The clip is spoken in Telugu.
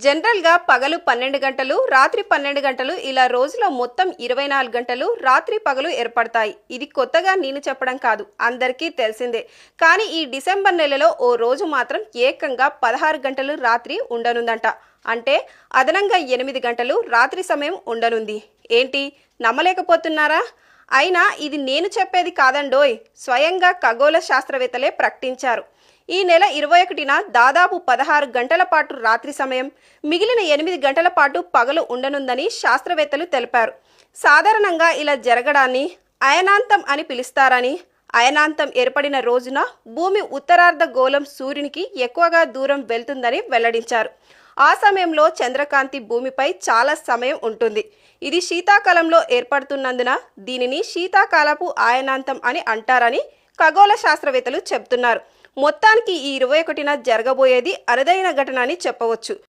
జనరల్‌గా పగలు 12 గంటలు, రాత్రి 12 గంటలు ఇలా రోజులో మొత్తం 24 గంటలు రాత్రి పగలు ఏర్పడతాయి. ఇది కొత్తగా నేను చెప్పడం కాదు. అందరికీ తెలిసిందే. కానీ ఈ డిసెంబర్ నెలలో ఓ రోజు మాత్రం ఏకంగా 16 గంటలు రాత్రి ఉండనుందంట. అంటే అదనంగా 8 గంటలు రాత్రి సమయం ఉండనుంది. ఏంటి నమ్మలేకపోతున్నారా? అయినా ఇది నేను చెప్పేది కాదండోయ్. స్వయంగా ఖగోళ శాస్త్రవేత్తలే ప్రకటించారు. ఈ నెల 21న దాదాపు 16 గంటల పాటు రాత్రి సమయం, మిగిలిన 8 గంటల పాటు పగలు ఉండనుందని శాస్త్రవేత్తలు తెలిపారు. సాధారణంగా ఇలా జరగడాన్ని అయనాంతం అని పిలుస్తారని, అయనాంతం ఏర్పడిన రోజున భూమి ఉత్తరార్ధ గోళం సూర్యునికి ఎక్కువగా దూరం వెళ్తుందని వెల్లడించారు. ఆ సమయంలో చంద్రకాంతి భూమిపై చాలా సమయం ఉంటుంది. ఇది శీతాకాలంలో ఏర్పడుతున్నందున దీనిని శీతాకాలపు అయనాంతం అని అంటారని ఖగోళ శాస్త్రవేత్తలు చెబుతున్నారు. మొత్తానికి ఈ 21న జరగబోయేది అరుదైన ఘటన అని చెప్పవచ్చు.